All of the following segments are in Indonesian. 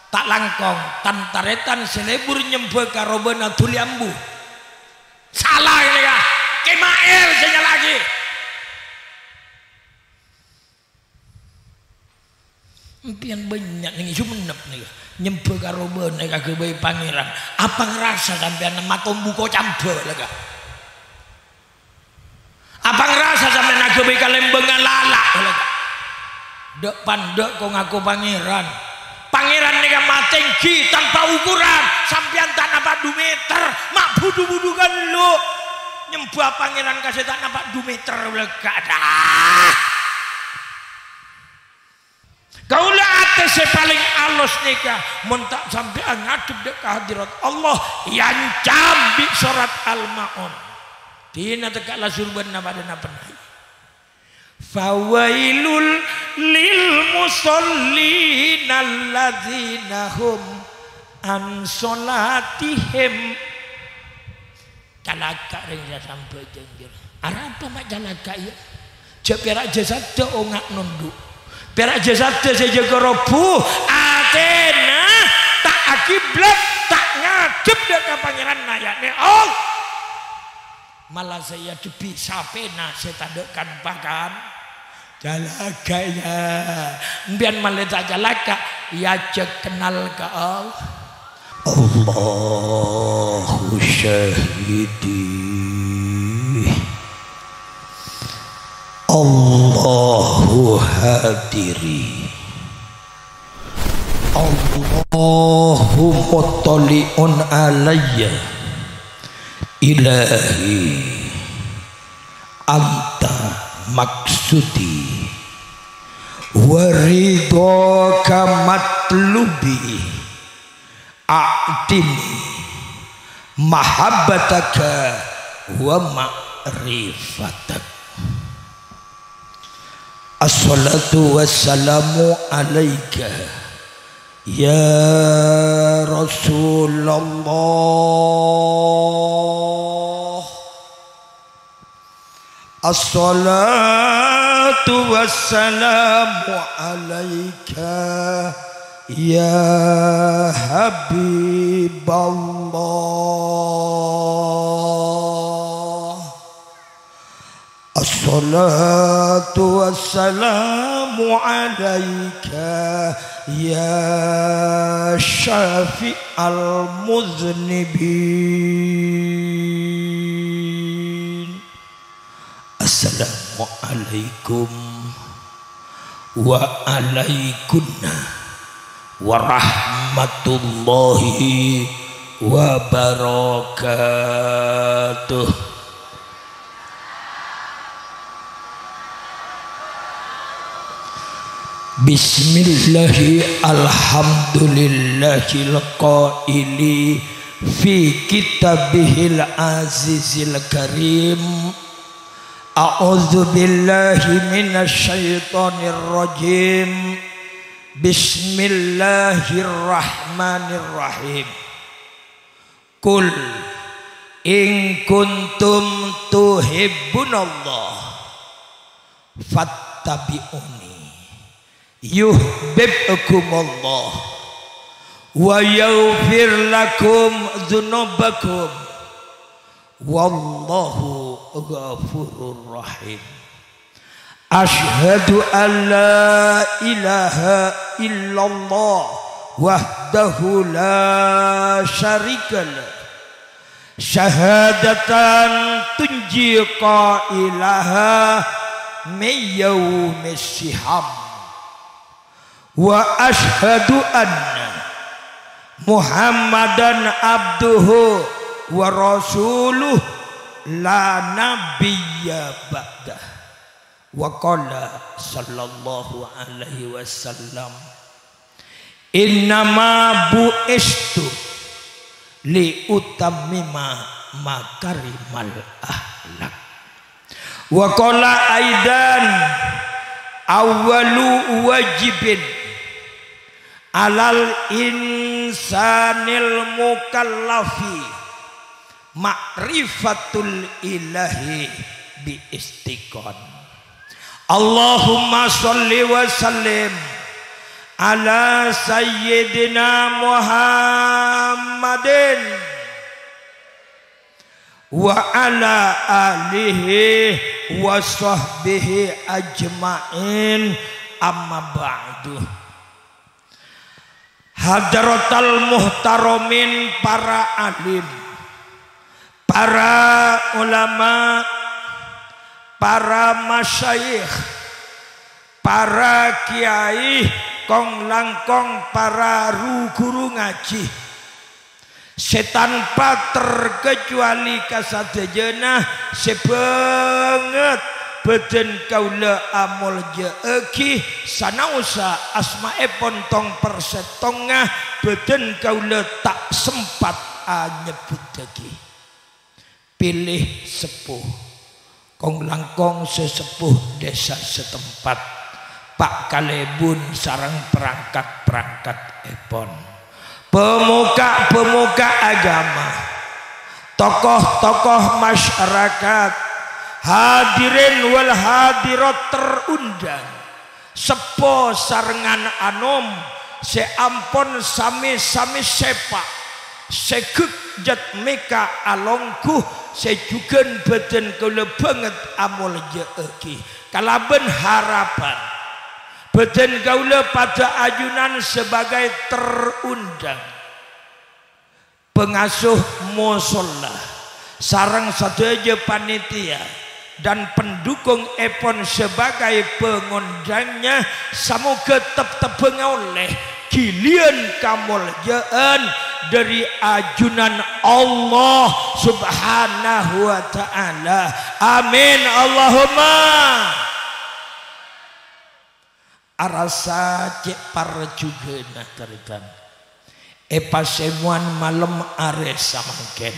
tak langkong tantaretan selebur nyembe karo bena tuliambu salah ini ya Kemail saya lagi impian banyak nih sumenep nih nyembe karo bena kagak bayi pangeran apa ngerasa sampean makom buko cambe lega apa ngerasa sampean kagak bayi kalembengan lalak lega dek pandek kok ngaku pangeran nih mah tinggi tanpa ukuran sampean tak napa 2 meter mak budu-budu kan lu nyembah pangeran kasih tak napa 2 meter lega dah kaula atas paling alus nikah mentak sampean ngadep dek kehadirat Allah yang cambi surat Al-Maun dina tekak lasurban napa penai fawailul lil musallin alladzina hum an sholatihim calaka ring sampai jengjir apa mak calaka ya jek perak jasad ongak nunduk perak jasad saja kerobu atena tak akiblat tak ngadep dekat pangeran nayane oh malah saya debi sapena saya tadekan pakan jalaka ya mbian malah tak jalaka ya cek kenal ke Allah Allahu syahidi Allahu hadiri Allahu muttali'un alayya Ilahi anta maksudi waridhoka matlubi a'tini mahabbataka wa ma'rifatak assalatu wassalamu alaika ya Rasulullah assalatu wassalamu alaika ya Habiballah assalatu wassalamu alaika ya syafi'al muznibin assalamualaikum wa alaikunna warahmatullahi wabarakatuh Bismillahi alhamdulillahil qaili fi kitabihil azizil karim a'udzu billahi minasy syaithanir rajim Bismillahirrahmanirrahim Qul in kuntum tuhibbunallah fattabi'uni yuhibbukumullah wa yaghfir lakum dzunubakum wallahu ghafurur rahim Ashhadu an la ilaha illallah wahdahu la syarikalah syahadatan tunji qailaha min yaumis syiham wa ashhadu anna Muhammadan abduhu wa rasuluh la nabiyya ba'dah wa qala sallallahu alaihi wasallam innama bu'istu li utammima makarimal akhlak wa qala aidan awwalu wajibin alal insanil mukallafi ma'rifatul ilahi bi istiqon Allahumma sholli wa sallim ala sayyidina Muhammadin wa ala alihi wa sahbihi ajma'in, amma ba'du. Hadratal muhtaramin, para alim, para ulama, para masyayikh, para kiai, kong langkong, para guru ngaji, setanpa terkecuali kasadayana sebanget beden kaula amul jeeki sanausa asmaepon tong persetongah beden kaula tak sempat nyebut lagi. Pilih sepuh kong langkong sesepuh desa setempat, Pak Kalebun sarang perangkat-perangkat epon, pemuka-pemuka agama, tokoh-tokoh masyarakat, hadirin wal hadirat terundang, sepo sarengan anom, seampon sami-sami sepak, segek jat meka alongku, sejugen beden kula banget amul jeeki, kalaben harapan beden kaula pada ajunan sebagai terundang pengasuh musola sareng sadaya panitia dan pendukung epon sebagai pengundangnya, samoga tetep oleh gilian kamulyaan dari ajunan Allah subhanahu wa ta'ala, amin Allahumma. Arasa cek parjugena taritan epasemuan malam are samangken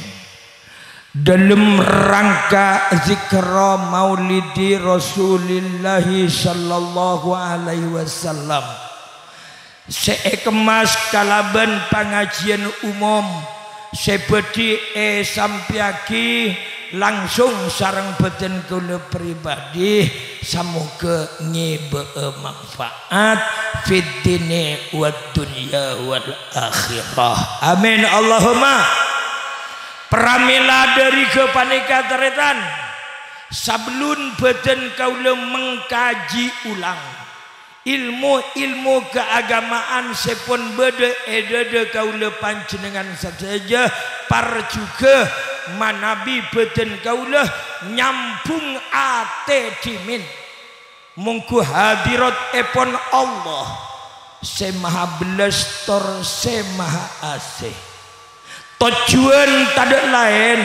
dalam rangka zikra maulidi Rasulillah sallallahu alaihi wasallam, sekemas kalaban pengajian umum seperti sampiaki langsung sarang beten kula pribadi, samoga ngebe manfaat fid dini wad dunya wal akhirah, amin Allahumma. Pramila dari kepanika teretan sablun beten kaula mengkaji ulang ilmu-ilmu keagamaan sepon bede edede kaula panjenengan saja parjuga manabi beten kaula nyampung ate dimin mungku hadirat epon Allah se maha belas tor se maha asih. Tujuan tidak lain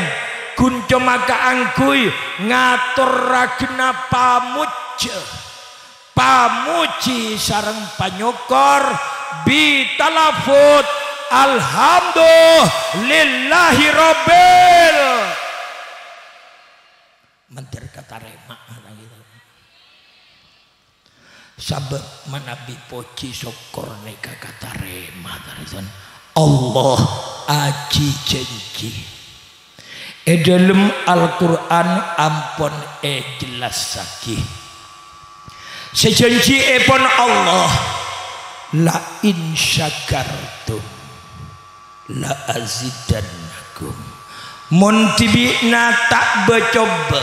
kunco maka angkui ngatur ragna pamuji sareng panyokor bitalafut alhamdulillahi rabbil mentir kata remak gitu. Sabab manabi poci syukur neka kata remak Allah aji janji dalam Al-Quran ampun jelas lagi sejanji epon Allah la in syakartum la azidannakum, mun tibina tak becoba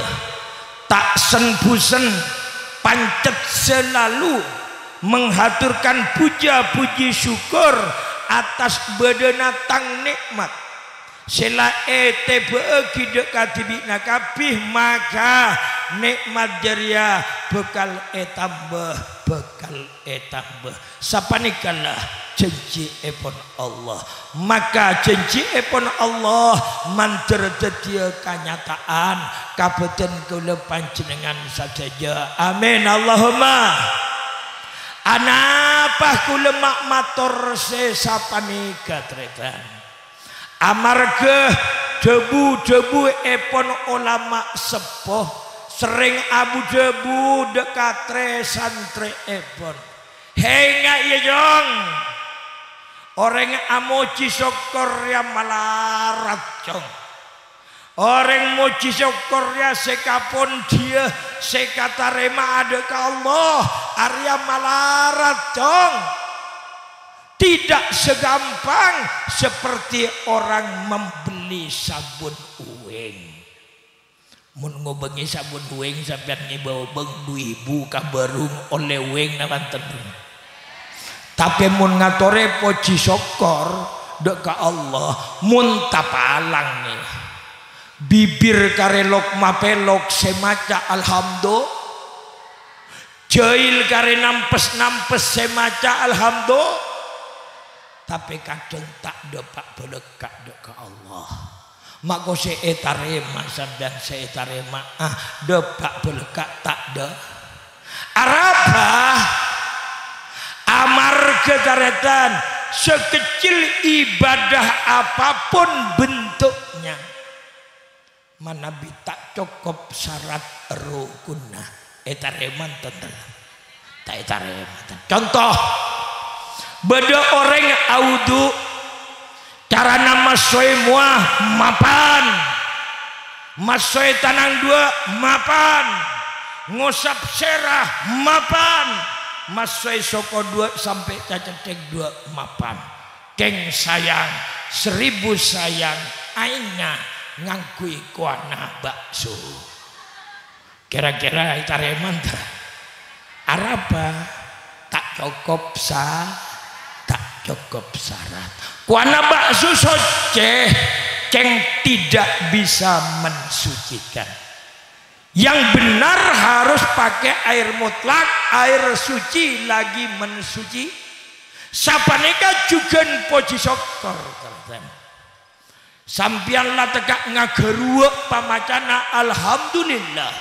tak senbusen pancet selalu menghaturkan puja-puji syukur atas bedena tang nikmat sela etebe dekat tibina kabih, maka nikmat jaria bekal etambah sapanikalah janji epon Allah, maka janji epon Allah manter detia kenyataan kabeten kula panjenengan saja, amin Allahumma. Anapa kula mak matur sesapanika tretan amarga debu-debu epon ulama sepuh sering abu debu dekat santri epon henga iya jong orang amoci syukur ya malarat jong, orang moci syukur ya sekapun dia sekata rema ada ke Allah Arya malarat jong, tidak segampang seperti orang membeli sabun uweng. Mun ngobengi sabun uweng sampean ngibawa beng 2000 ka barung oleh uweng nawanten. Tapi mun ngatore poji syukur dek ka Allah mun tapalang nih. Bibir karelok mapelok semaca alhamdulillah. Jail kare nampes semaca alhamdulillah. Tapi kadang tak dapat belekak dek ka Allah. Maka seetarema sampean seetarema depak belekak tak de arabah amar kekaretan sekecil ibadah apapun bentuknya manabi tak cukup syarat rukunna etareman tentu tak etareman. Contoh beda orang audu cara nama soe muah mapan masoe tanang dua mapan ngosap serah mapan masoe soko dua sampai cacetek dua mapan keng sayang 1000 sayang aina ngangkui kuana bakso kira-kira itareman araba tak cukup tak cukup syarat kuana bakso soceh ceng tidak bisa mensucikan. Yang benar harus pakai air mutlak, air suci lagi mensuci. Sapaneka juga poji syukur. Sampian lah tegak ngageruak pamacana alhamdulillah.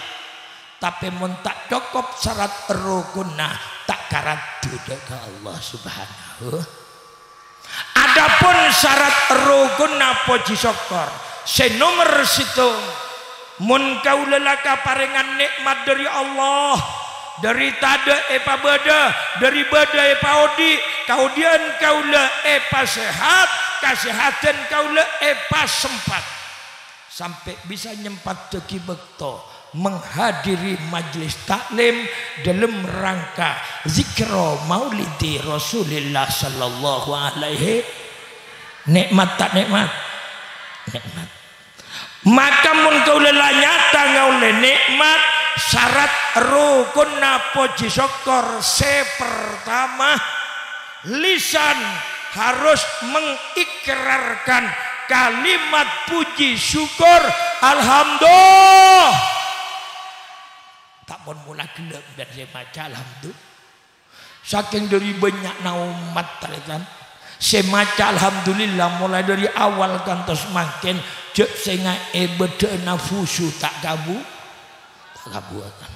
Tapi mun tak cukup syarat rukunna tak karat duduk ke Allah subhanahu. Adapun syarat rukunna poji syukur senomor situ mun kau lelaka paringan nikmat dari Allah dari tada epa beda dari beda epa odi kaudian kaula epa sehat kesehatan kaula epa sempat sampai bisa nyempat teki bekto menghadiri majlis taklim dalam rangka zikro maulidi Rasulullah sallallahu alaihi nikmat tak nikmat nikmat maka mun kaula nyata ngaule nikmat syarat rukunna poji syukur sepertama lisan harus mengikrarkan kalimat puji syukur alhamdulillah tak pun mula gelap dan saya baca alhamdulillah saking dari banyak naumat tarikan saya baca alhamdulillah mulai dari awal kantos makin jek sehingga beda nafusu tak kabuatan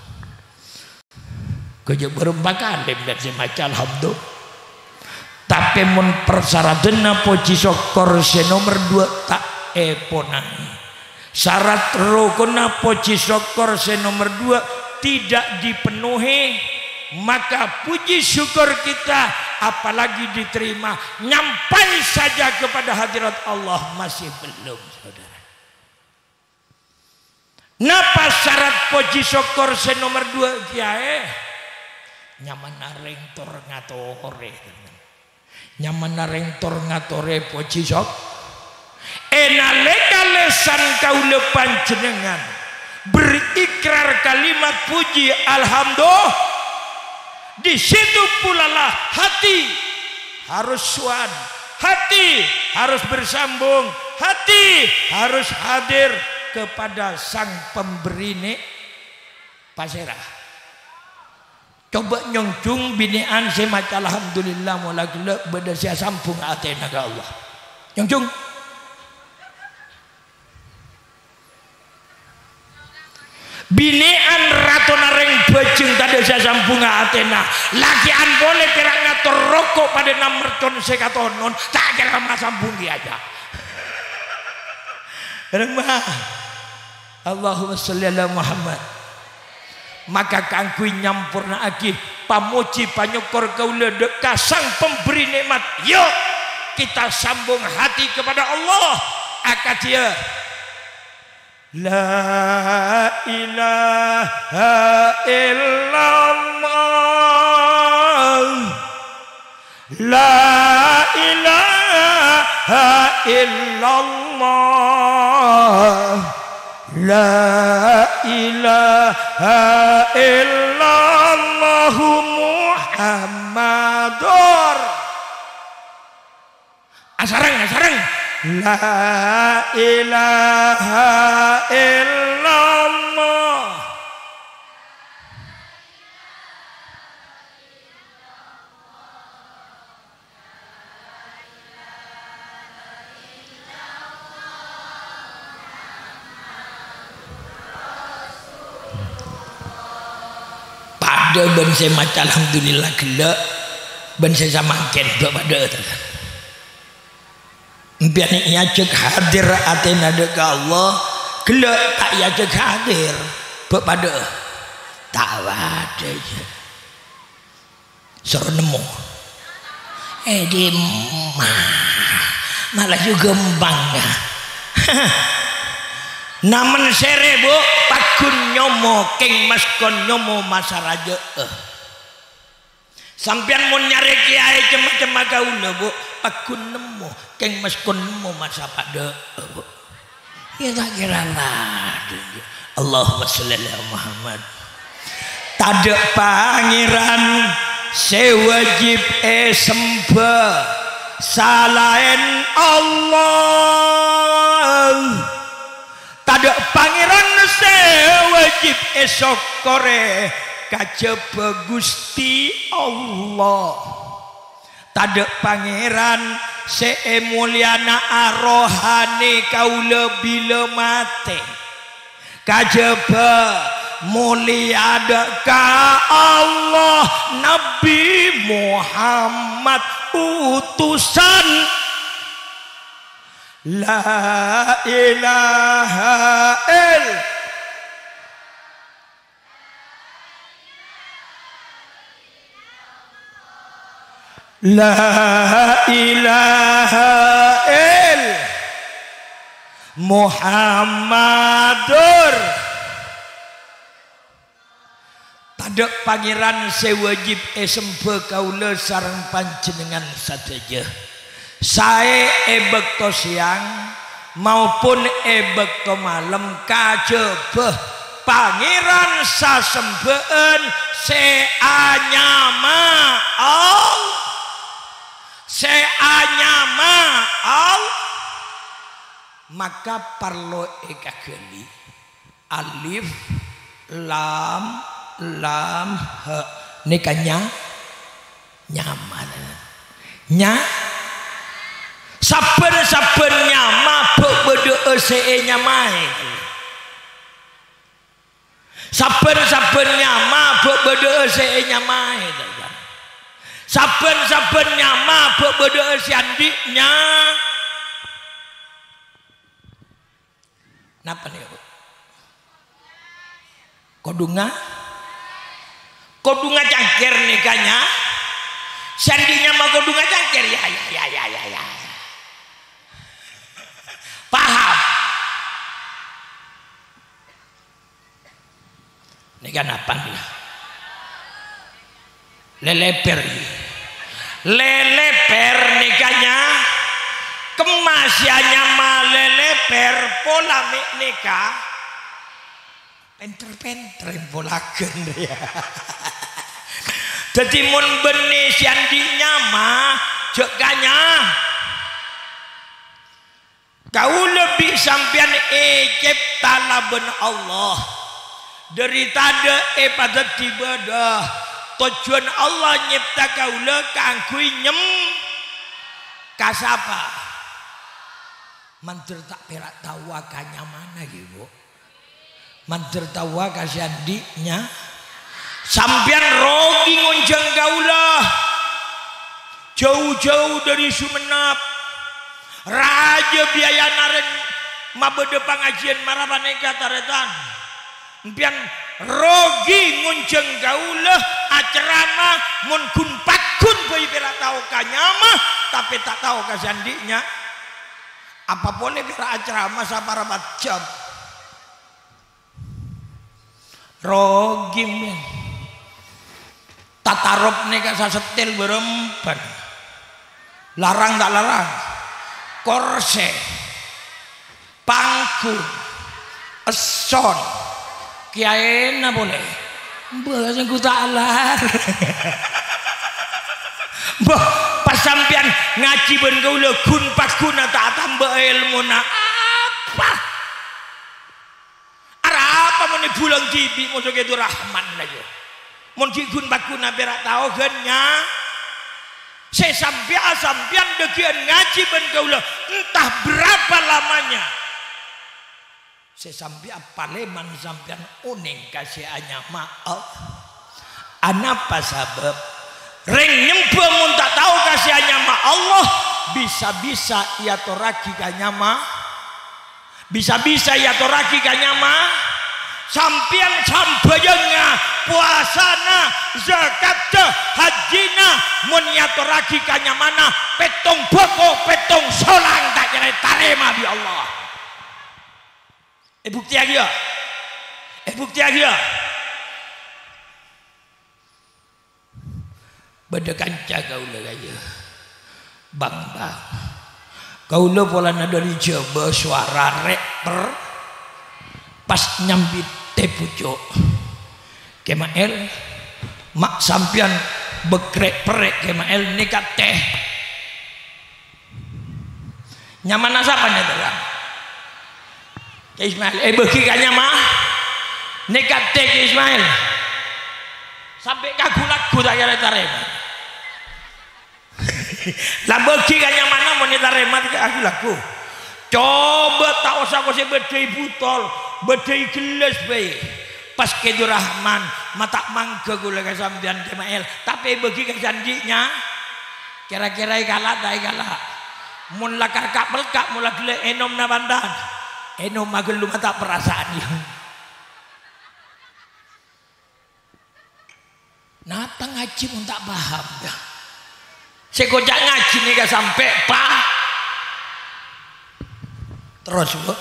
kerja berempat kali dan saya baca alhamdulillah tapi mun persyaratan poji syukur nomor 2 tak ponai syarat rukun poji syukur nomor 2 tidak dipenuhi maka puji syukur kita apalagi diterima nyampai saja kepada hadirat Allah masih belum saudara. Napa syarat puji syukur nomor 2 kiai nyaman nareng tor ngatore nyaman nareng tor ngatore puji syukur enaleka lesan kaula panjenengan berikrar kalimat puji alhamdulillah di situ pula lah hati harus suan hati harus bersambung hati harus hadir kepada sang pemberi nek pasirah coba nyongcung binean semaca alhamdulillah mulai gelap beda sia sambung atena ke Allah nyongcung binean raton areng bajeng tadi saya sambung atena lakian boleh kira ngatur rokok pada namerton sekatonon tak kira mas sambung aja remah Allahumma sholli ala Muhammad maka kangkui nyampurna aki pamuji panyukur kaula deka sang pemberi nikmat yuk kita sambung hati kepada Allah akadia la ilaha illallah la illallah, la ilaha illallah Muhammadur. Sareng. La ilaha illallah. Pada ben saya maca alhamdulillah gelek ben saya samaken pada biar ni ajak hadir atena dek Allah gelek tak ajak hadir pada tak ada je suruh nemu di malah juga gembangnya namun serebo pakun nyomo keng maskon nyomo masa raja sampian mun nyari kiai cema-cema gaula bu pakun nemu keng maskon nemu masa pada bu ya tak kira lah Allahumma sholli ala Muhammad. Tada pangeran sewajib sembah salain Allah. Tada pangeran sewajib sokore kajaba Gusti Allah. Tada pangeran semuliana arohane kaula bila mate kajaba mulia ka Allah Nabi Muhammad utusan la ilaha illallah. La ilaha illallah Muhammadur. Tada pangeran sewajib sembah kaula sareng panjenengan sateja. Sae bekto siang maupun bekto malam kajebeh pangeran sasembeun seanyama Allah. Seanyama Allah maka parlo kageli alif lam ha nikahnya nyaman nya saben nyama bede nyamai saben nyama bede nyamai saben nyama bede siandiknya napa nih Bu? Kodunga cangkir nikahnya sandinya mah kodunga cangkir ya paham nikah apa nih leleper nikahnya kemasiannya mah leleper pola nikah penter polakeun ya. Jadi mun benih siandinya mah jekanya kau lebih sampian cipta-laben Allah dari tada pada tibadah tujuan Allah nyipta kaula kanggo nyem kasapa mantir tak perak tawa kanya mana gitu mantir tawa kasiandinya sampian rogi ngonjang kaula jauh-jauh dari Sumenep raja biaya naren mabede pangajian marapaneka taretan impian rogi ngunceng gaula acerama mun kun pakun bayi pera tahu kanyama tapi tak tahu kasandinya apa boleh pera acerama sapara macam rogi men tatarop neka sasetil berempat larang tak larang korse, pangku, eson, kiai na boleh. Mbah sing ku tak alar. Mbah pas sampean ngaji ben kaula gun pakuna tak tambah ilmu na apa? Apa mun bulang tibi mun itu rahman lagi. Mun gun pakuna berak tahu genya. Sampian dekian ngaji ben kaula entah berapa lamanya. Sampian paleman sampian uning kasih anya maaf. Anapa sabab? Reng nyembah mun tak tahu kasih anya ma Allah bisa-bisa ia toraki kanyama. Bisa-bisa ia toraki kanyama. Sampian sambayangnya puasana zakatnya hajina mun yatoraki kanyamana petong boko petong solang tak kira tarema bi Allah. Bukti lagi ya. Bukti lagi ya. Bedekan jaga ulah gaya. Bang. Kaula pola dari Jawa suara rapper pas nyambit teh pucuk. Kemael mak sampian bekrek-perek kemael nekat teh. Nyaman siapa nih terang? Ismail, bagi kanya mah nekat teh ke Ismail. Sampai kagu-lagu tak kira tarema. Lah bagi kanya mana mau tarema kagu-lagu. Coba tak usah kau sebedai botol, bedai gelas baik. Pas ke Rahman, mata mangga gula ke sambian Kemael. Tapi bagi ke janjinya, kira-kira kalah tak kalah. Mun lakar kak melkak mula gila enom na bandan. Enom magel lu mata perasaan ya. Napa ngaji pun tak paham dah. Sekojak ngaji nih gak sampai pak. Terus bu.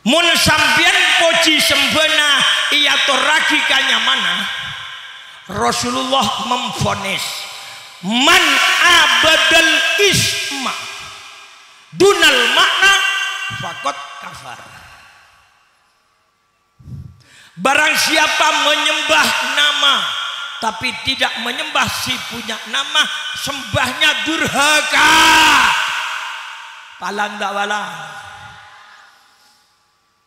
Mun sampian poci sembena iya toraki kanyamana. Rasulullah memfonis man abadal isma dunal makna fakot kafar. Barang siapa menyembah nama tapi tidak menyembah si punya nama, sembahnya durhaka. Palang tak walang.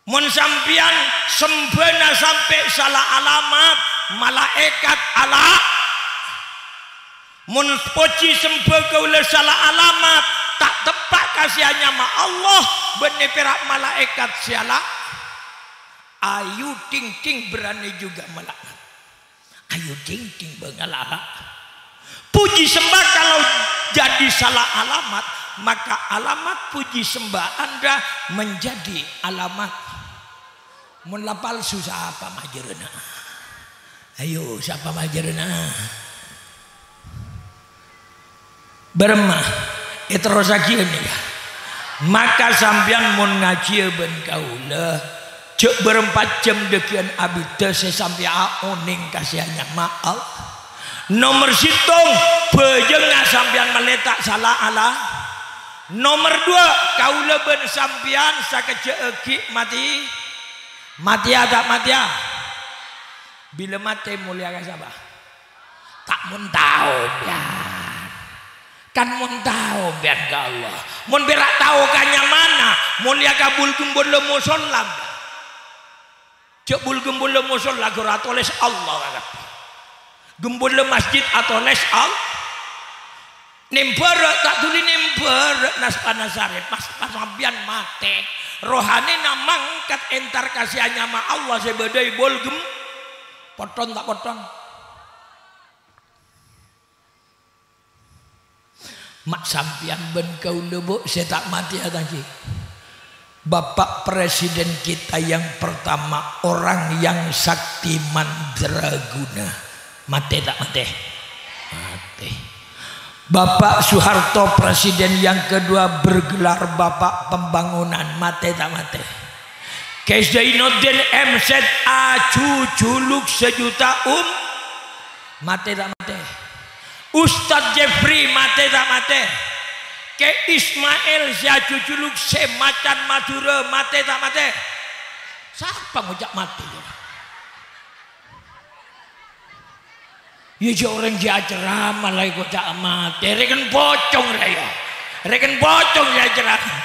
Mun sampian sembena sampai salah alamat malaikat ala. Mun poci sembah kaula salah alamat tak tepat kasihannya ma Allah benih perak malaikat siala. Ayu ting ting berani juga melaknat. Ayu ting ting bengalah. Puji sembah kalau jadi salah alamat, maka alamat puji sembah Anda menjadi alamat. Mun lapal susah apa majerna. Ayo siapa majerna? Bermah itu rosakian ya. Maka sampean mun ngaji ben kaula cek berempat jam dekian abida sesampai aoning kasihannya maaf. Nomor situng bejengah sampean meletak salah Allah. Nomor dua kaula ben sampean sakejeki mati. Mati tak mati ya. Bila mati mulia ka siapa? Tak mun tahu ya. Kan mun tahu biar ke Allah. Mun berak tahu kanya mana mulia kabul kumbul musollam. Cek bul gembul musolla gora atoles Allah kata. Gembul masjid atoles Allah. Nimbar tak tuli nimbar nas panasare pas sampean mate. Rohani namangkat entar kasihannya ma Allah sebedai bol gem. Potong tak potong. Mak sampean ben kaula bu saya tak mati tadi. Bapak Presiden kita yang pertama orang yang sakti mandraguna mati tak mati? Mati. Bapak Soeharto Presiden yang kedua bergelar Bapak Pembangunan mati tak mati? Kiai Zainuddin MZA cuculuk sejuta mati tak mati? Ustadz Jeffrey mati tak mati? ke Ismail sia cuculuk se macan Madura mate tak mate. Siapa ngujak mati? Ya orang dia ceramah lagi ngujak mati. Reken pocong raya. Reken pocong dia ceramah.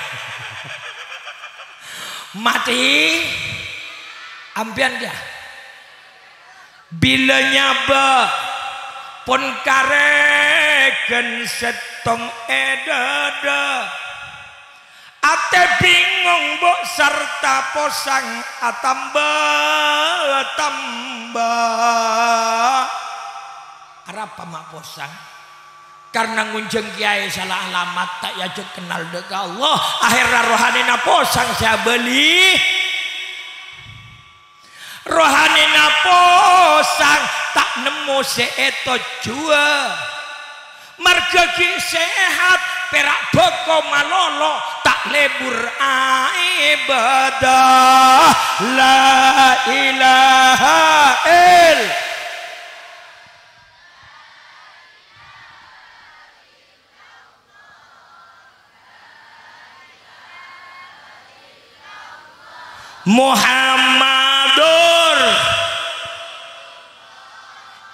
Mati ampian dia. Bila nyaba pun kareken setong edada ate bingung bok serta posang atamba arapa mak posang karena ngunjeng kiai salah alamat tak yajuk kenal dek Allah akhirnya rohanina posang saya beli rohanina posang tak nemu seeto jua marga ki sehat perak boko malolo tak lebur ibadah la ilaha illallah Muhammadur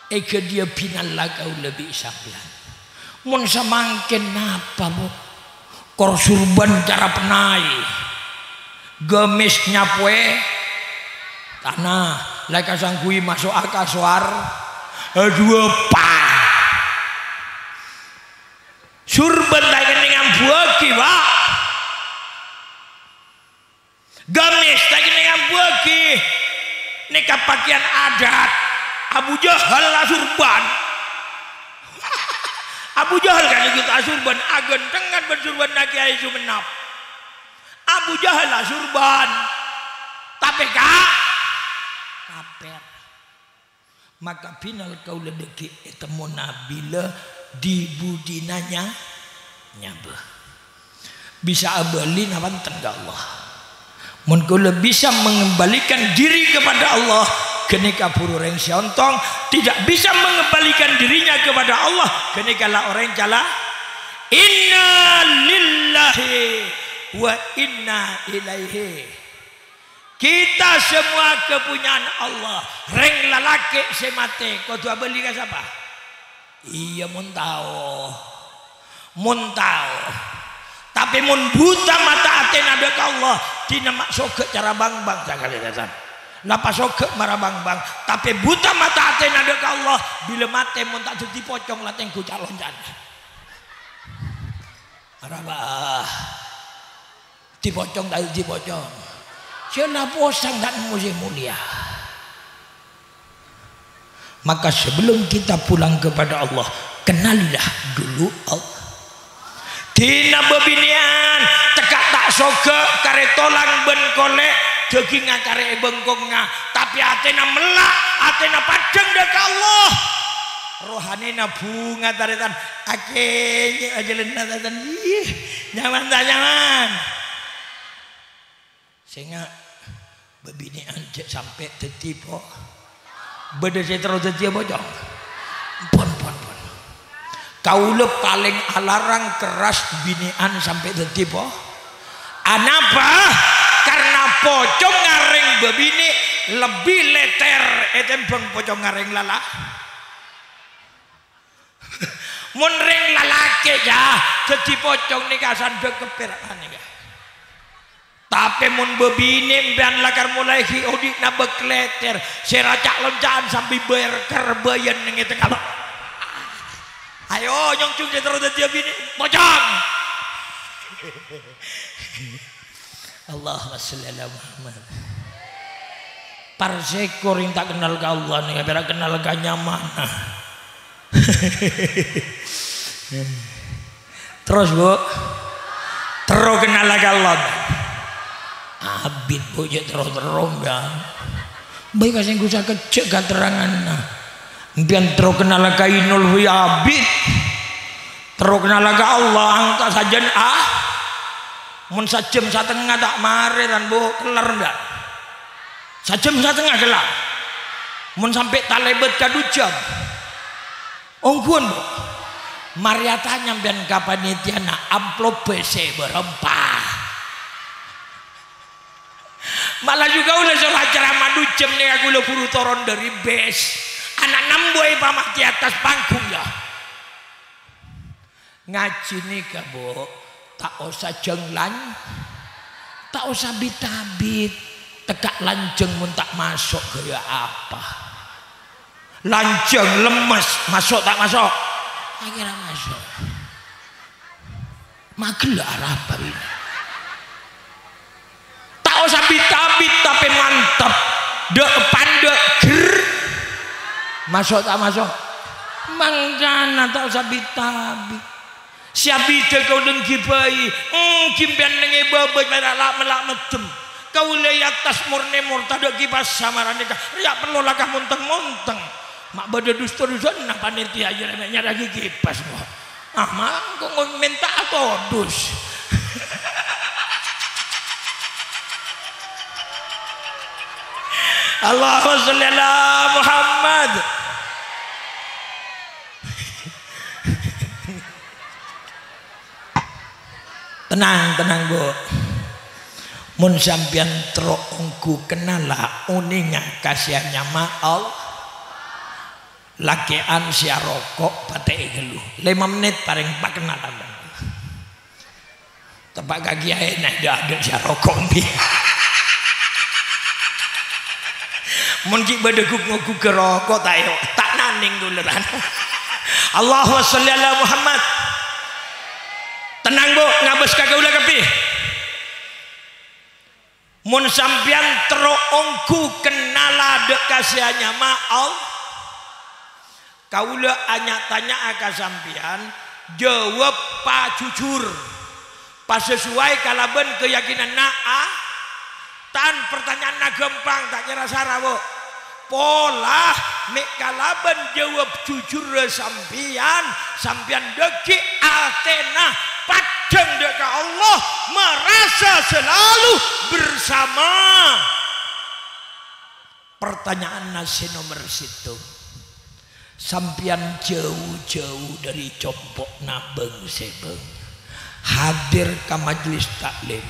eke dia pinalla kau lebih sambilan mun samangken napa bu kor surban cara penai gemis nyapwe tanah leka sangkui masuk akaswar dua pa surban lagi dengan buaki pak gamis lagi dengan buaki nikah pakaian adat Abu Jahal lah surban Abu Jahal kan ikut asurban agen dengan bersurban nak kiai Sumenap Abu Jahal lah surban tapi kaper maka final kau ledeki etemu nabila di budinanya nyaba bisa abali nawan tengah Allah mun kau bisa mengembalikan diri kepada Allah kenika puru reng siontong tidak bisa mengembalikan dirinya kepada Allah kenika lah orang jala inna lillahi wa inna ilaihi kita semua kepunyaan Allah reng lalaki semate kau tuh beli ke siapa iya mun tahu tapi mun buta mata atena dek Allah tina masuk ke cara bang sekali dasar napa sok marah bang tapi buta mata atena dek Allah bila mate mun tak jadi pocong latengku calon jana arabah dipocong tak dipocong siapa posang dan musim mulia maka sebelum kita pulang kepada Allah kenalilah dulu Allah dina bebinian tekak tak soge kare tolang ben kolek daging ngakare bengkongnya tapi atena melak atena padang dek Allah rohanina bunga taretan akhirnya aja lenatan nyaman tak nyaman sehingga bebini anjek sampai tetipo beda saya terus tetipo bocong pon kaula paling alarang keras binian sampai tetipo anapa karena pocong ngaring bebini lebih leter etembang pocong ngaring lala mun ring lalake ya jadi pocong nikah sandek keperakan nikah tapi mun bebini mbian lakar mulai hiudik na bekleter seracak loncakan sampai berkerbayan ning tengah ayo nyongcung terus dia bini pocong Allahumma sholli ala Muhammad parsekor yang tak kenal ke Allah nih biar kenal ke nyaman terus bu terus kenal ke Allah abid bu ya terus ya baik kasih gue kecek keterangan biar terus kenal ke inul hui abid terus kenal ke Allah angkat saja mun sajam setengah tak mare dan bu kelar enggak sajam setengah kelar mun sampai talebet kadu jam ongkuan bu Mariata nyampean ka panitia na amplop BC berempah. Malah juga ulah soal acara madu jam nih aku lo buru turun dari bes. Anak namboy pamak di atas panggung ya. Ngaji nih kabo tak usah jenglan, tak usah bitabit, tegak lanjeng mun tak masuk gaya apa? Lanjeng lemes, masuk tak masuk? Akhirnya masuk. Magelar apa ini? Tak usah bitabit tapi mantap. Depan ger. Masuk tak masuk? Mangkana tak usah bitabit. Siapi kau dengki bayi, kimpian nengi babaj melak medem. Kau lihat tas murni murtado kipas samaran nikah. Ya perlu lakah munteng. Mak bada dusta-dusta nah panitia aja namanya lagi kipas mo. Ah mak kau minta atau dus. Allahumma sholli ala Muhammad. Tenang Bu. Mun sampean terongku kenala uninga kasihannya maal. Lakean sia rokok pateh geluh 5 menit paling pak kenalan. Tepak kaki ae nah ada sia rokok bi. Mun ki badeguk ngku ke rokok tak naning duleran. Allahumma sholli ala Muhammad. Tenang Bu, ngabes kagak ulah kepi. Mun sampean terongku kenala dek kasihannya maal. Kaula tanya aka sampean jawab pa jujur. Pas sesuai kalaben keyakinan naa. Tan pertanyaan na gampang tak kira sarawo. Pola mek kalaben jawab jujur sampean deki atena padang deka Allah merasa selalu bersama. Pertanyaan nasi nomor situ. Sampian jauh-jauh dari compok nabeng sebeng hadir ke majelis taklim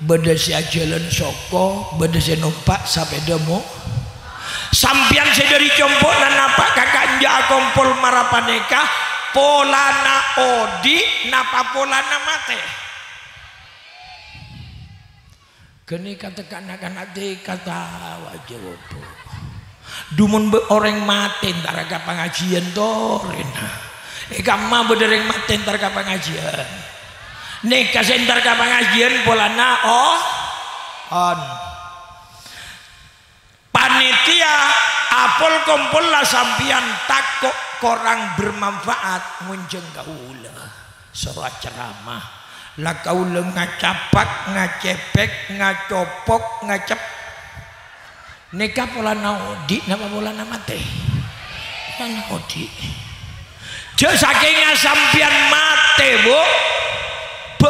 beda si jalan soko beda si numpak sepeda mo sampian si dari compok dan napak kakak nja kompol marapaneka polana odi napa polana mate geni kata kanak-kanak kata wajah dumun be orang mati ntar ka pengajian torena kamma bedereng mati ntar ka pengajian nek kasentar ka pengajian polana on panitia apol kompol lah sampian takok korang bermanfaat munjeng kaula sora ceramah lah kaula ngacapak ngacepek ngacopok ngacep neka pola naudi napa pola namate naudi jauh saking sampian mate bu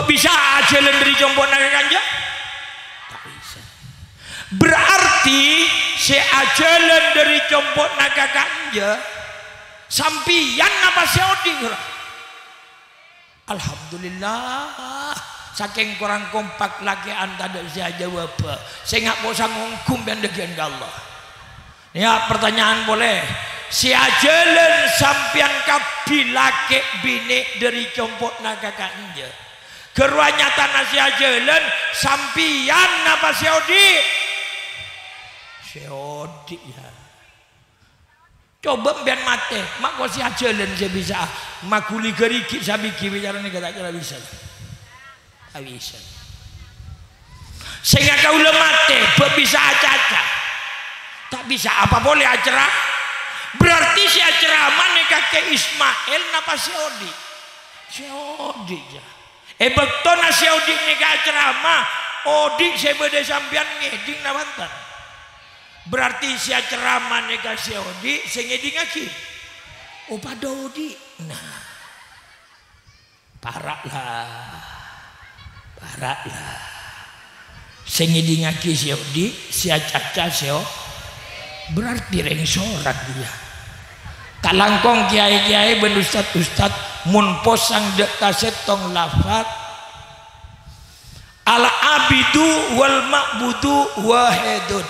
bisa aja dari jombon naga kanja tak bisa berarti si ajalan dari jombon naga kanja sampian napa seodi alhamdulillah saking kurang kompak lagi anda tidak bisa jawab saya nggak mau ngungkum dan dengan Allah ya pertanyaan boleh si ajalan sampian kabilake bini dari compok naga kanja keruanya tanah si ajalan sampian apa seodi ya coba biar mati mak kau si ajalan saya bisa makuli geriki sabiki bicara ini kata kira bisa bisa sehingga kau lemate bisa acara tak bisa apa boleh acara berarti si acara mana kakek Ismail napa seodi ya betul nasi odi ni acara mah odi sebeda sampian ngeding nawantan berarti si acara mana si odi sengeding aki pada odi nah parah lah sing ngidingake si odi si acaca sio berarti reng sorak dia kalangkong kiai-kiai ben ustad mun posang dek kaset tong lafat al abidu wal ma'budu wahidun.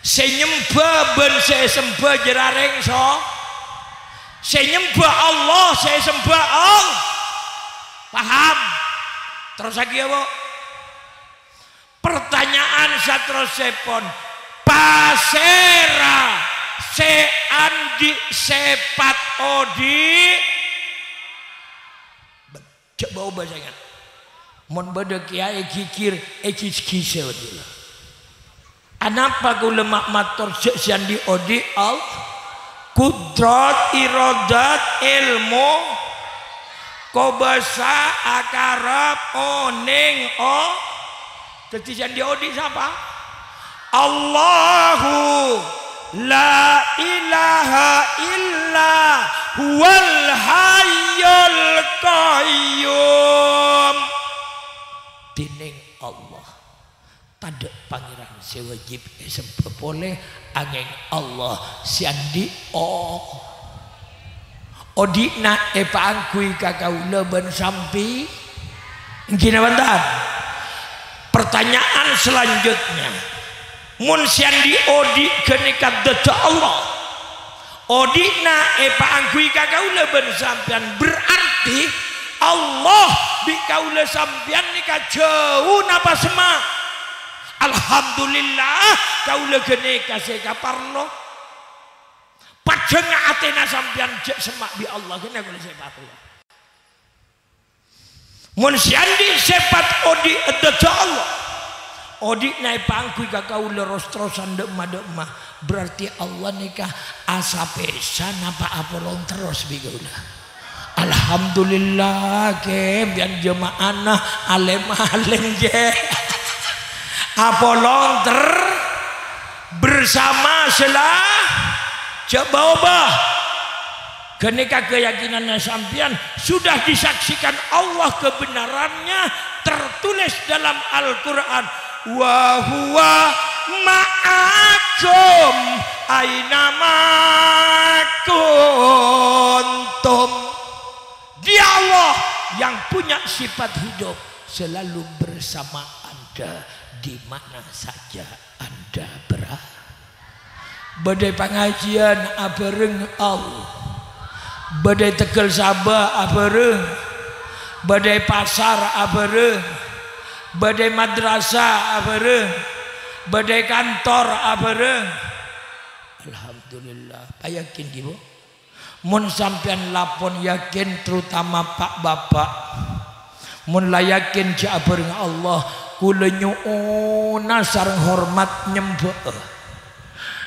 Senyembah ben saya sembah jerareng so. Senyembah Allah saya sembah Allah. Paham? Terus lagi ya, Bu. Pertanyaan satrosepon pasera se andi sepat odi coba ubah jangan mon beda kiai kikir kis odi anapa ku lemak mator siandi odi al kudrat iradat ilmu kobasa akarab oning o jadi siandi odi siapa Allahu la ilaha illa huwal hayyul qayyum. Dening Allah tanda pangeran sewajib sembah boleh angin Allah siandi odikna paangkui kakaula ben sampi ngina bantan. Pertanyaan selanjutnya mun siandi odi kenekat data Allah odikna paangkui kakaula ben sampian berarti Allah di kaula sampian nikah jauh napa semak. Alhamdulillah kaula kenekat sekaparlo pajeng atena sampian jek semak bi Allah kena kaula separlo mun siandi sepat odi data Allah odik naik pangkui kakau leros-terosan dekma berarti Allah nikah asapesan apa long terus bigaula. Alhamdulillah ke biar jemaah alem je apolong bersama selah coba ubah ketika keyakinannya sampian sudah disaksikan Allah kebenarannya tertulis dalam Al-Quran wa huwa ma'akum ainama kuntum. Dia Allah yang punya sifat hidup selalu bersama Anda di mana saja Anda berada. Badai pengajian abareng Allah, badai Tegal Sabah abareng, badai pasar abareng, badai madrasah abareng, badai kantor abareng. Alhamdulillah yakin ibu mun sampean lapon yakin terutama pak bapak mun layakin ja abareng Allah kula nyuuna sareng hormat nyembah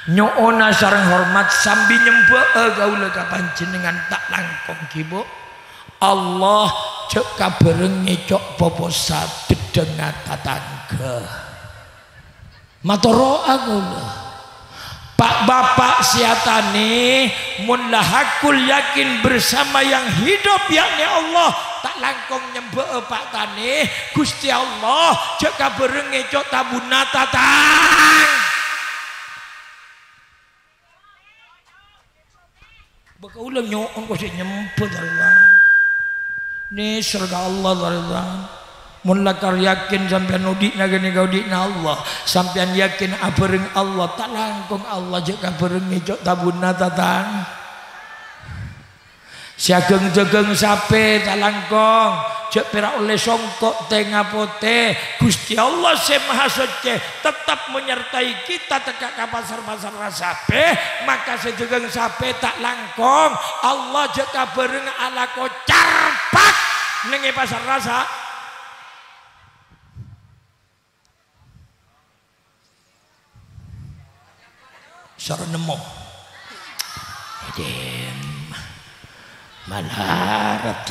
nyuuna sareng hormat sambil nyembah gaula ka panjenengan tak langkung kibu Allah cek kabareng ngecok poposa dedengat tatangga matoro agula Pak Bapak siatane mun lahakul yakin bersama yang hidup yakni Allah tak langkung nyembah Pak Tane Gusti Allah cek kabareng ngecok tabuna tatang baka ulang nyoon ko si nyembah Allah ni surga Allah Allah mun lakar yakin sampean udikna gini gaudikna Allah sampean yakin abareng Allah tak langkung Allah jek kabareng ngejok tabunna tatang siageng-jegeng sape tak langkung jek perak oleh songkok teh ngapote Gusti Allah se maha suci tetap menyertai kita tekak ka pasar-pasar sape maka sejegeng sape tak langkung Allah jek kabareng ala kocarpak nenge pasar rasa sareng nemo edem malarat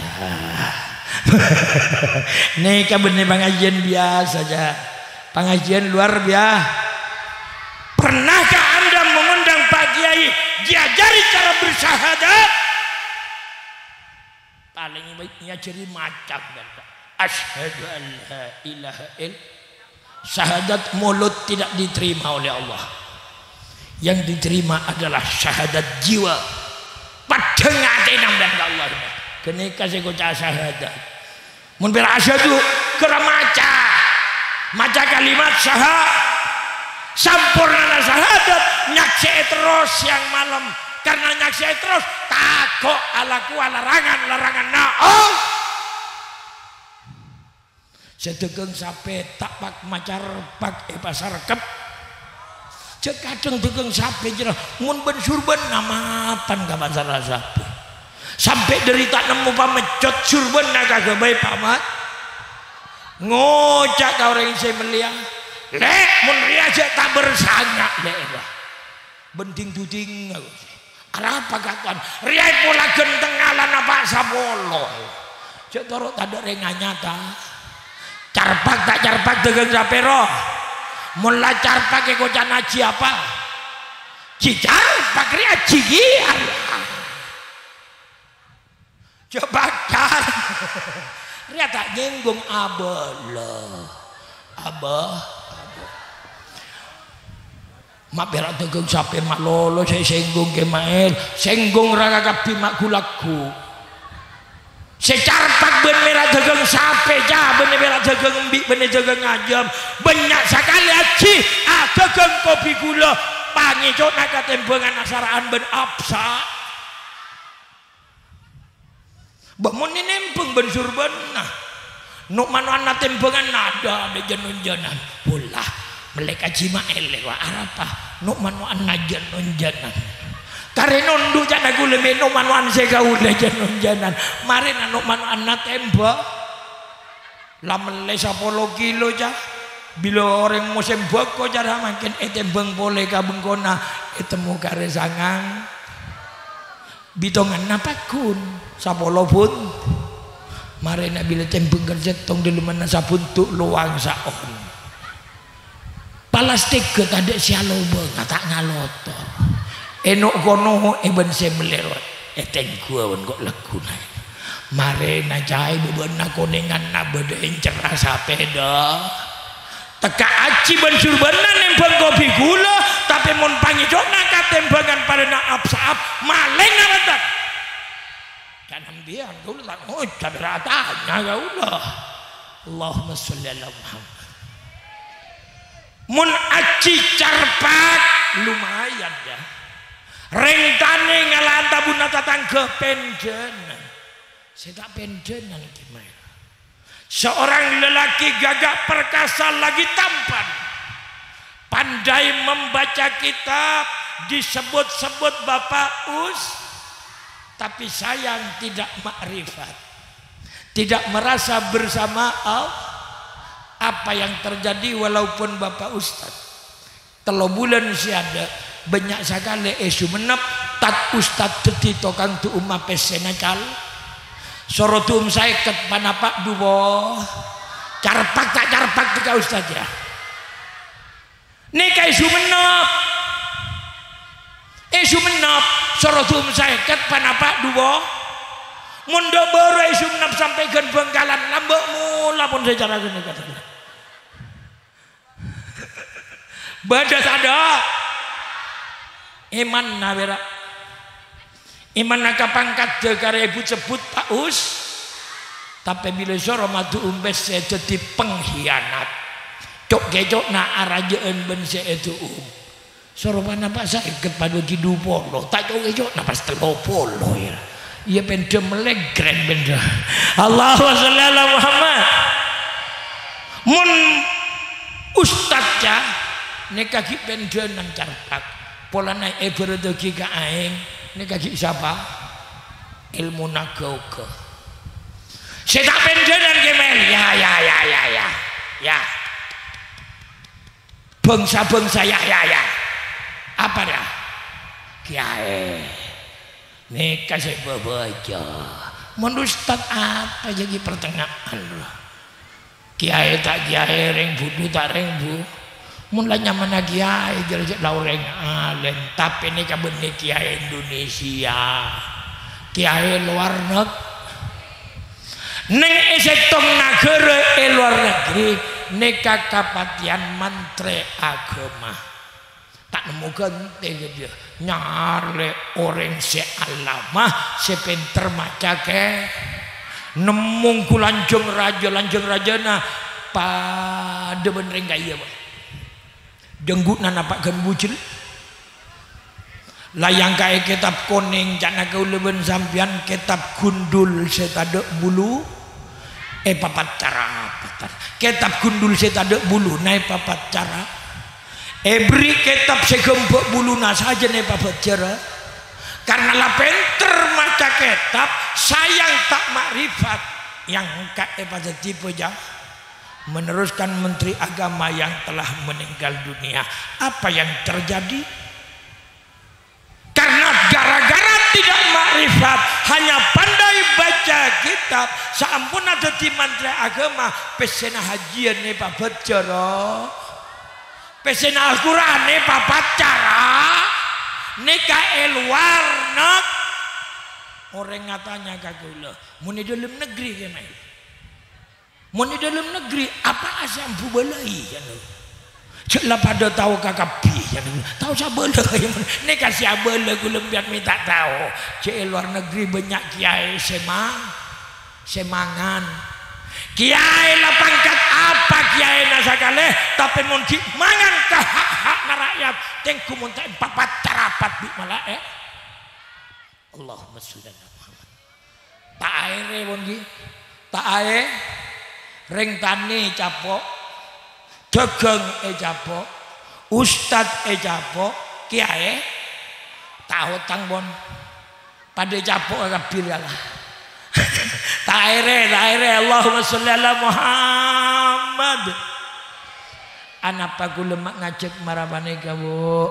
nih kabeh pengajian biasa aja pengajian luar biasa. Pernahkah Anda mengundang Pak Kiai diajari cara bersyahadat? Paling baiknya jadi macam asyhadu an la ilaha illallah. Syahadat mulut tidak diterima oleh Allah. Yang diterima adalah syahadat jiwa. Padeng ati nang Allah. kene kasih kocak syahadat mun berasyadu kera maca kalimat sampurna syahadat nyaksi terus yang malam karena nyaksi terus takok alaku larangan naon sedegeng sape tak pak macar pak pasar kep cek kadang degeng sape jera mun ben surban namatan ka pasar sape sampai derita nemu pamecot surban naga bae pamat ngocak ka orang saya meliang lek mun riaja tak bersanya lek bending duding apa katuan riai pula genteng ngalan apa sabolo cek toro tak ada renganya ta carpak tak carpak dengan sapero mulai carpak ke kocan aji apa cicarpak ria cigi coba car ria tak nyenggung abah mak berak tegang sape mak lolo saya senggung ke mael senggung raga kapi mak kulaku secarpak ben merah tegang sape jah ben merah tegang embik ben tegang ngajam banyak sekali aci tegang kopi gula pangi cok nak katembengan asaraan ben apsa bangun ini nempeng ben surban nah nuk manuan tembengan nada ada jenun-jenan pula mereka jima elewa arapa nuk manuan najan nunjanan karena nundu jana gule nuk manuan sega ule jenun-jenan marin nuk manuan na temba lamele 10 kilo jah bila orang musim bako cara makin tembang boleh kabengkona temu kare sangang bitongan napakun 10 pun marina bila tembang kerja tong dulu mana sabuntuk luang saon palastik ke tadi sialoba kata ngalotor enok kono eben semelerot tengkuan kok lekuna marina jai bubena kuningan na beda cerah sapeda teka aci ben surbana nempel kopi gula tapi mun pangi jona katembangan pada na apsaap maling ngaletan jangan biar dulu tak oh caberatanya ya Allah Allahumma sholli ala Muhammad mun aci carpak lumayan ya rentane ngalanta bunda tatang ke penjenan saya tak penjenan gimana seorang lelaki gagah perkasa lagi tampan pandai membaca kitab disebut-sebut Bapak Us tapi sayang tidak makrifat tidak merasa bersama Allah apa yang terjadi walaupun Bapak Ustad telo bulan si ada banyak sekali esu menep tat Ustad teti tokang tu umma pesena cal sorotum saya ket panapak dubo carpak tak carpak tiga Ustad ya nika esu menep sorotum saya ket panapak dubo mundo baru esu menep sampai gen Bengkalan lambak mula pun secara gini katanya badas ada iman nawera iman naka pangkat dekare ibu sebut Pak Us tapi bila soro matu umbes saya jadi pengkhianat cok kecok na arajaan ben saya itu soro mana Pak saya kepada kidu polo tak cok kecok na pas telo polo ya iya benda melegren benda Allahu sholli ala Muhammad mun ustadz ya nek kaki pendenan carpak pola naik beredogi ka aing nek kaki siapa ilmu nagauke saya tak pendenan gemel ya bangsa ya apa dah kiai nek kasih babaja mun ustad apa jadi pertengahan kiai tak kiai reng budu tak reng bu mulai nyaman kiai jerjek laureng alen tapi ini kabeh kiai Indonesia kiai luar negeri neng esetong negara luar negeri neka kapatian menteri agama tak nemu gente dia nyarle orang se alamah se pinter maca ke nemu ku lanjung raja na pada bener gaya bah denggut na napak kan bucil layang kaya kitab kuning cak kau leben sampian kitab gundul setadek bulu papat cara kitab gundul setadek bulu naik papat cara beri kitab segembok buluna saja nih papat cara karena lah pinter maca kitab sayang tak makrifat yang kak pada tipe jam meneruskan menteri agama yang telah meninggal dunia. Apa yang terjadi? Karena gara-gara tidak makrifat hanya pandai baca kitab sampun ada di menteri agama pesena hajian nih papat cara pesena Al-Quran nih papat cara nikah luar nak orang ngatanya kagula muni dalam negeri kena muni dalam negeri apa asam bubalai kan celah pada tahu kakapi kan tahu sabelai nikah sabelai gula biar minta tahu cek luar negeri banyak kiai semangan kiai lah pangkat apa kiai nasakale tapi mungkin mangan ke hak rakyat tengku muntah papat terapat di malah Allahumma sholli ala Muhammad tak aire bongi tak ae ring tani capok dagang capok ustad capok kiai tahu tang bon pada capok kabir lah tak aire Allahumma sholli ala Muhammad anak paku lemak ngajak marabane kamu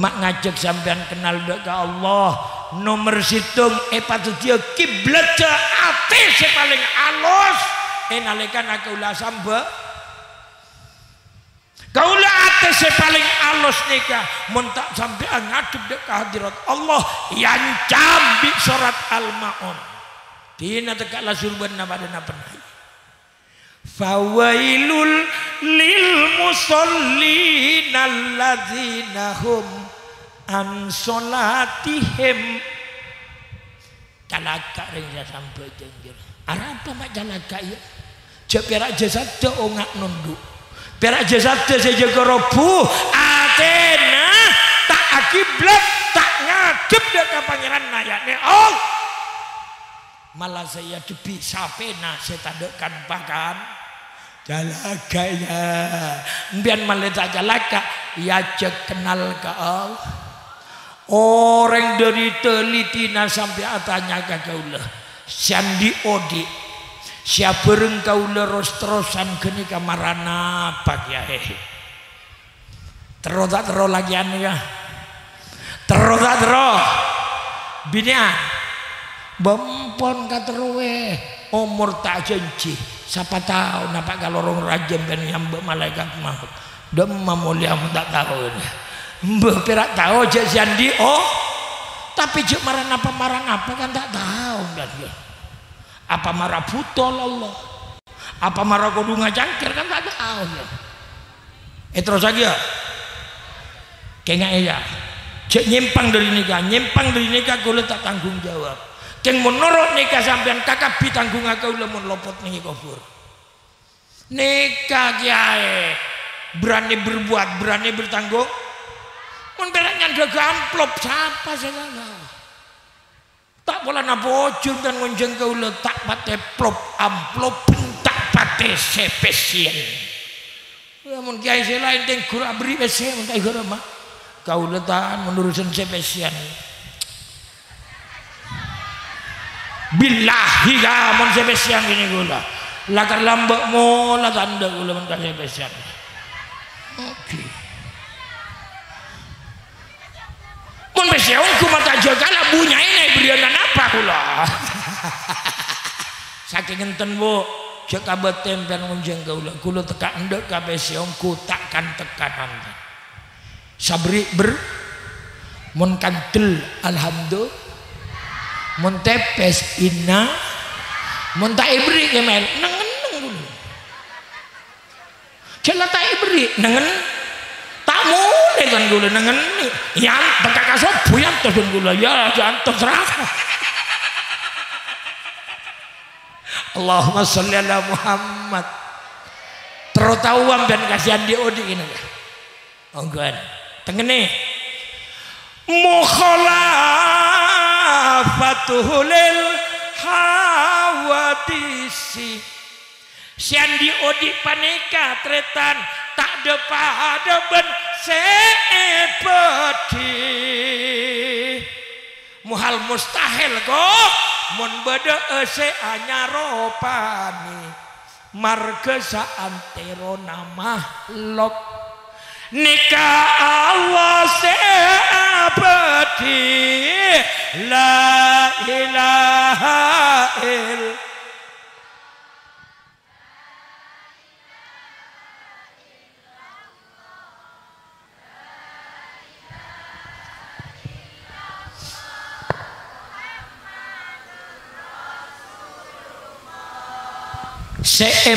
mak ngajak sampean kenal dek ke Allah nomor situng patut dia kiblat ate se paling alus nalekan aku ulah samba kaulah ate se paling alus nikah mun tak sampean ngadep dek ke hadirat Allah yang cambi surat Al-Maun dina tekaklah surban nabadana penai fawailul lil musallin alladzina hum an salatihim calaka ring sampai jenjur apa mak calaka ya cek perak jasad te ongak nunduk perak jasad te sejaga robu Athena tak akiblat tak ngadep dekat pangeran nayakne oh malah saya debi sapena saya tadekkan pakan jalaka ya biar malah tak jalaka ya cek kenal ke Allah orang dari telitina sampai atanya ke kaulah sandi odi siapa rengkau leros terusan kini kamarana pak ya terus lagi anu ya terus binian bempon katerwe umur tak janji siapa tahu nampak kalau orang rajin dan nyambek malaikat maut demam mulia tak tahu mbak perak tahu je sandi oh tapi je marah apa kan tak tahu kan dia apa marah putol Allah apa marah kodunga jangkir kan tak tahu ya terus aja kayaknya ya cek nyimpang dari nikah gue tak tanggung jawab keng menurut nikah sampean kakak tanggung aku lemon lopot nih kufur nikah kiai berani berbuat berani bertanggung mun beraknya ada amplop siapa saya tak boleh nabojur dan ngunjung kau letak pate plop amplop tak pate sepesian ya mun kiai saya lain teng gura beri besi mun tak gura mak kau letak menurusan sepesian billahi kamu sepesian gini gula lakar lambak mo lah tanda gula mun ka sepesian oke mun besian ku mata jaga lah bunya ini berianan apa gula saking enten bu cek abad tempen ngunjeng gula gula teka ndek ka besian ku takkan tekanan sabri mun kantel alhamdulillah mun tepes inna mun tak ibri kemel nengen dulu celah tak ibri nengen tak mul kan gula nengen yang bakal sopo yang tos gula ya jangan terserah. Allahumma sholli ala Muhammad. Terutawam dan kasihan di odi ini. Onggan tengene mukhalafatuhu lil hawadisi sian di odi paneka tretan tak depa deben sepedi muhal mustahil kok mun bede se anyaropani marga saantero nama lok nikah Allah seabadi la ilaha illallah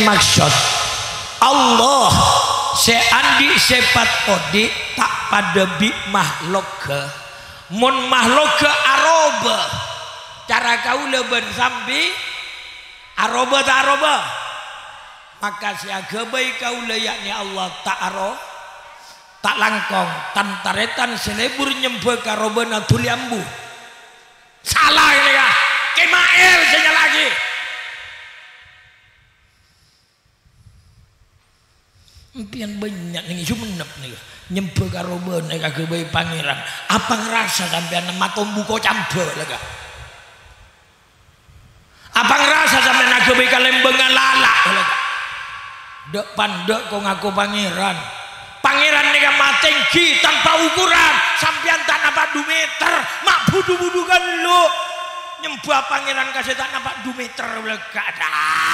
maksud Allah andi sepat odi tak pada bi makhluk mun makhluk aroba cara kau leben sambi aroba tak aroba maka siagabai kau yakni Allah tak aro tak langkong tantaretan selebur nyembah karoba natuliambu salah ini ya Kemail saya lagi impian banyak nih sumenep nih nyembah karo bener kagak bayi pangeran apa ngerasa sampean matom buko campur lega apa ngerasa sampean kagak bayi kalembengan lalak lega dek pandek kok ngaku pangeran nih matinggi tanpa ukuran sampean tak napa 2 meter mak budu-budu kan lu nyembah pangeran kasih tak napa 2 meter lega dah